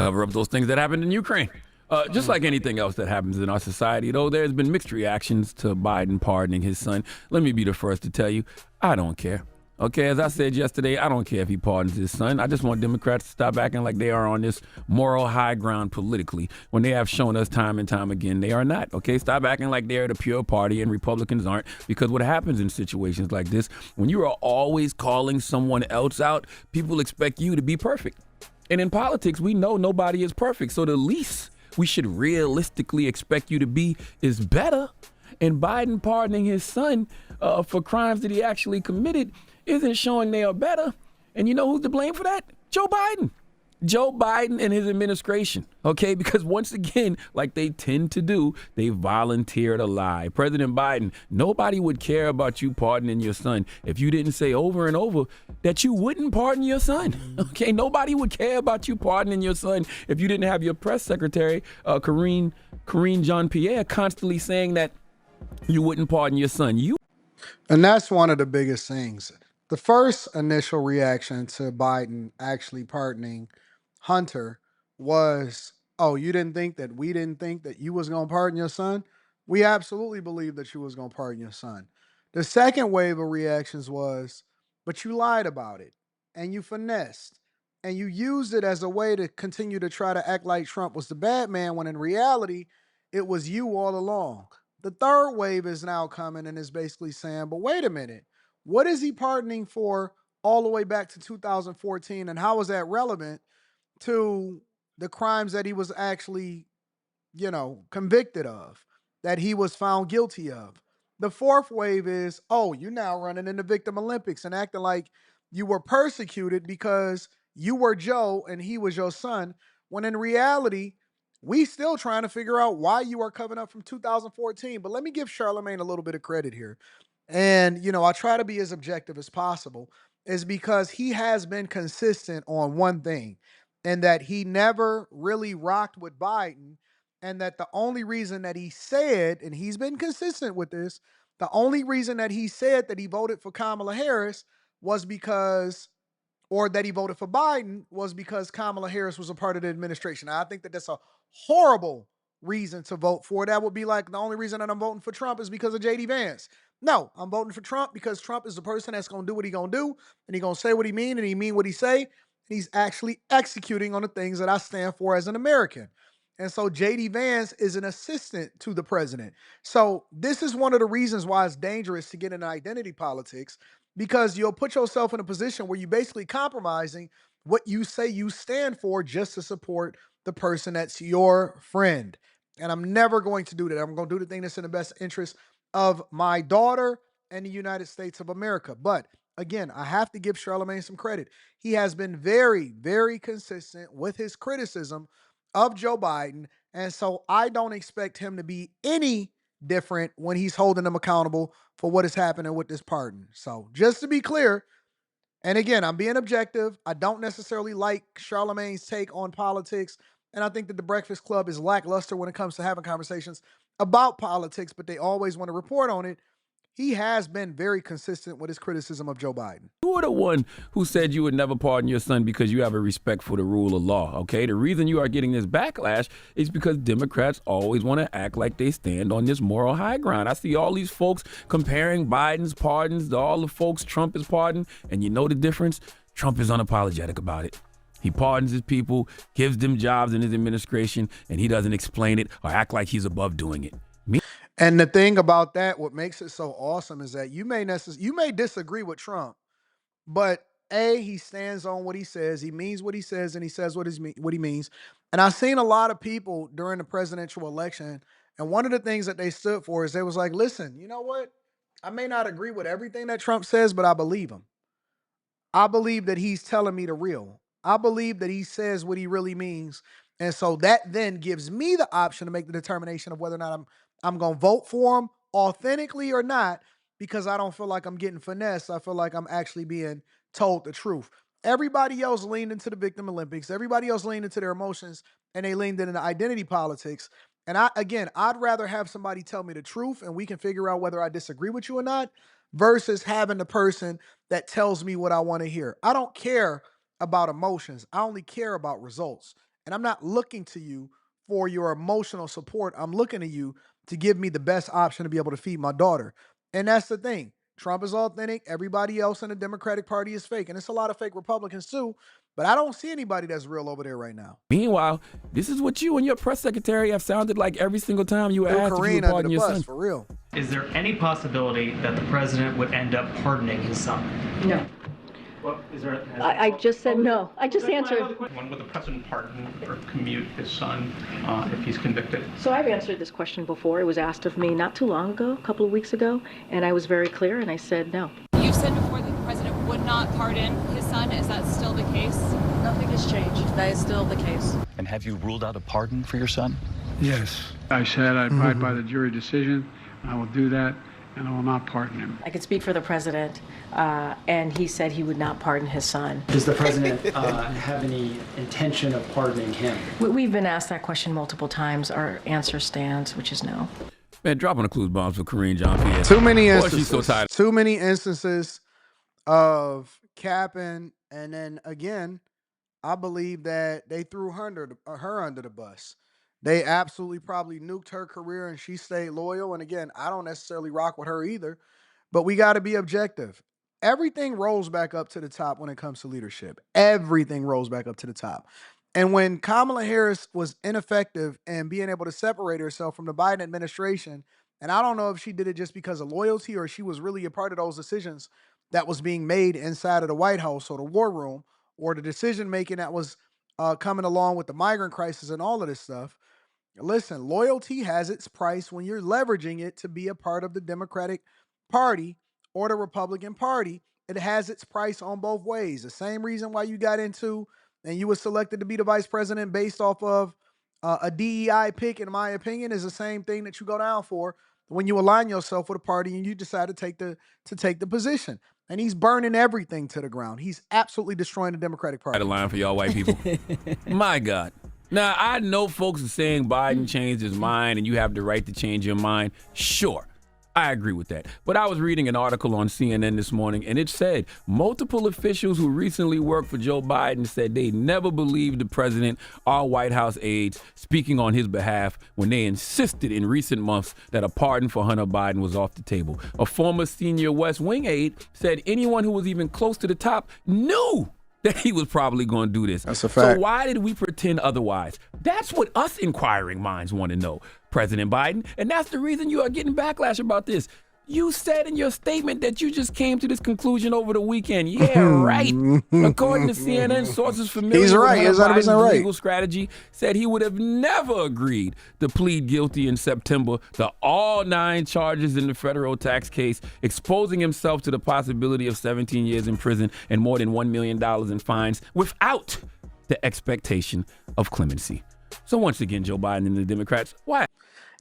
cover up those things that happened in Ukraine. Just like anything else that happens in our society, though, there's been mixed reactions to Biden pardoning his son. Let me be the first to tell you, I don't care. Okay, as I said yesterday, I don't care if he pardons his son. I just want Democrats to stop acting like they are on this moral high ground politically when they have shown us time and time again they are not. Okay, stop acting like they're the pure party and Republicans aren't, because what happens in situations like this, when you are always calling someone else out, people expect you to be perfect. And in politics, we know nobody is perfect, so the least we should realistically expect you to be is better. And Biden pardoning his son for crimes that he actually committed isn't showing they are better. And you know who's to blame for that? Joe Biden. Joe Biden and his administration, okay? Because once again, like they tend to do, they volunteered a lie. President Biden, nobody would care about you pardoning your son if you didn't say over and over that you wouldn't pardon your son, okay? Nobody would care about you pardoning your son if you didn't have your press secretary, Karine Jean-Pierre, constantly saying that you wouldn't pardon your son. And that's one of the biggest things. The first initial reaction to Biden actually pardoning Hunter was, oh, you didn't think that we didn't think that you was going to pardon your son? We absolutely believed that you was going to pardon your son. The second wave of reactions was, but you lied about it and you finessed and you used it as a way to continue to try to act like Trump was the bad man when in reality, it was you all along. The third wave is now coming and is basically saying, but wait a minute, what is he pardoning for all the way back to 2014? And how is that relevant to the crimes that he was actually, convicted of, that he was found guilty of? The fourth wave is, oh, you now running in the Victim Olympics and acting like you were persecuted because you were Joe and he was your son, when in reality, we still trying to figure out why you are covering up from 2014. But let me give Charlamagne a little bit of credit here. And, I try to be as objective as possible, is because he has been consistent on one thing, and that he never really rocked with Biden. And that the only reason that he said, and he's been consistent with this, the only reason that he said that he voted for Kamala Harris was because, or that he voted for Biden was because Kamala Harris was a part of the administration. I think that that's a horrible reason to vote for. That would be like the only reason that I'm voting for Trump is because of JD Vance. No, I'm voting for Trump because Trump is the person that's going to do what he's going to do, and he's going to say what he mean, and he mean what he say. He's actually executing on the things that I stand for as an American. And so JD Vance is an assistant to the president. So this is one of the reasons why it's dangerous to get into identity politics, because you'll put yourself in a position where you're basically compromising what you say you stand for just to support the person that's your friend. And I'm never going to do that. I'm going to do the thing that's in the best interest of my daughter and the United States of America. But again, I have to give Charlamagne some credit. He has been very, very consistent with his criticism of Joe Biden. And so I don't expect him to be any different when he's holding them accountable for what is happening with this pardon. So just to be clear, and again, I'm being objective. I don't necessarily like Charlamagne's take on politics. And I think that the Breakfast Club is lackluster when it comes to having conversations about politics, but they always want to report on it. He has been very consistent with his criticism of Joe Biden. You were the one who said you would never pardon your son because you have a respect for the rule of law, okay? The reason you are getting this backlash is because Democrats always want to act like they stand on this moral high ground. I see all these folks comparing Biden's pardons to all the folks Trump is pardoned, and you know the difference? Trump is unapologetic about it. He pardons his people, gives them jobs in his administration, and he doesn't explain it or act like he's above doing it. And the thing about that, what makes it so awesome is that you may disagree with Trump, but he stands on what he says. He means what he says, and he says what he means. And I've seen a lot of people during the presidential election, and one of the things that they stood for is they was like, listen, you know what? I may not agree with everything that Trump says, but I believe him. I believe that he's telling me the real. I believe that he says what he really means. And so that then gives me the option to make the determination of whether or not I'm going to vote for him authentically or not, because I don't feel like I'm getting finessed. I feel like I'm actually being told the truth. Everybody else leaned into the Victim Olympics. Everybody else leaned into their emotions, and they leaned into identity politics. And I'd rather have somebody tell me the truth and we can figure out whether I disagree with you or not, versus having the person that tells me what I want to hear. I don't care about emotions. I only care about results. And I'm not looking to you for your emotional support. I'm looking to you to give me the best option to be able to feed my daughter. And that's the thing. Trump is authentic. Everybody else in the Democratic Party is fake. And it's a lot of fake Republicans too. But I don't see anybody that's real over there right now. Meanwhile, this is what you and your press secretary have sounded like every single time you were Threw asked if you Karine would under pardon the your bus, son. for real. Is there any possibility that the president would end up pardoning his son? No. Well, is there? I just said no. I just answered. When would the president pardon or commute his son if he's convicted? So I've answered this question before. It was asked of me not too long ago, a couple of weeks ago, and I was very clear and I said no. You said before that the president would not pardon his son. Is that still the case? Nothing has changed. That is still the case. And have you ruled out a pardon for your son? Yes. I said I abide by the jury decision. I will do that, and I will not pardon him. I could speak for the president, and he said he would not pardon his son. Does the president have any intention of pardoning him? We've been asked that question multiple times. Our answer stands, which is no. Man, dropping the clues bombs for Karine Jean-Pierre. Too many Boy, instances. she's so tired. Too many instances of capping. And then again, I believe that they threw her under the bus. They absolutely probably nuked her career and she stayed loyal. And again, I don't necessarily rock with her either, but we got to be objective. Everything rolls back up to the top when it comes to leadership. Everything rolls back up to the top. And when Kamala Harris was ineffective in being able to separate herself from the Biden administration, and I don't know if she did it just because of loyalty or she was really a part of those decisions that was being made inside of the White House or the war room or the decision making that was coming along with the migrant crisis and all of this stuff. Listen, loyalty has its price when you're leveraging it to be a part of the Democratic Party or the Republican Party. It has its price on both ways. The same reason why you got into and you were selected to be the vice president based off of a DEI pick, in my opinion, is the same thing that you go down for when you align yourself with a party and you decide to take the position. And he's burning everything to the ground. He's absolutely destroying the Democratic Party. A line for y'all white people. My God. Now, I know folks are saying Biden changed his mind and you have the right to change your mind. Sure, I agree with that. But I was reading an article on CNN this morning and it said multiple officials who recently worked for Joe Biden said they never believed the president or White House aides speaking on his behalf when they insisted in recent months that a pardon for Hunter Biden was off the table. A former senior West Wing aide said anyone who was even close to the top knew that he was probably going to do this. That's a fact. So why did we pretend otherwise? That's what us inquiring minds want to know, President Biden. And that's the reason you are getting backlash about this. You said in your statement that you just came to this conclusion over the weekend. Yeah, right. According to CNN, sources familiar He's right. with Hunter He's 100% Biden's right. legal strategy said he would have never agreed to plead guilty in September to all 9 charges in the federal tax case, exposing himself to the possibility of 17 years in prison and more than $1 million in fines without the expectation of clemency. So once again, Joe Biden and the Democrats, why?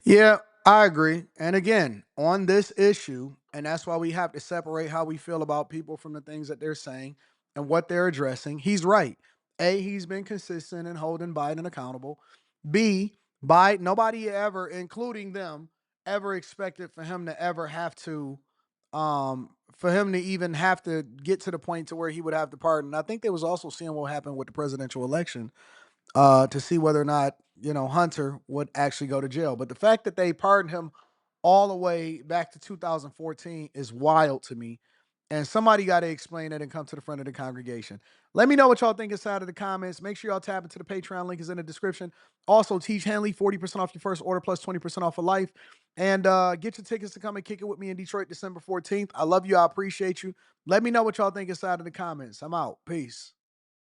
Yeah, I agree. And again, on this issue, and that's why we have to separate how we feel about people from the things that they're saying and what they're addressing. He's right. A, he's been consistent in holding Biden accountable. B, Biden, nobody ever, including them, ever expected for him to ever have to, for him to even have to get to the point to where he would have to pardon. I think they was also seeing what happened with the presidential election to see whether or not, Hunter would actually go to jail. But the fact that they pardoned him all the way back to 2014 is wild to me. And somebody got to explain it and come to the front of the congregation. Let me know what y'all think inside of the comments. Make sure y'all tap into the Patreon. Link is in the description. Also, Teach Henley, 40% off your first order plus 20% off for life. And get your tickets to come and kick it with me in Detroit December 14th. I love you. I appreciate you. Let me know what y'all think inside of the comments. I'm out. Peace.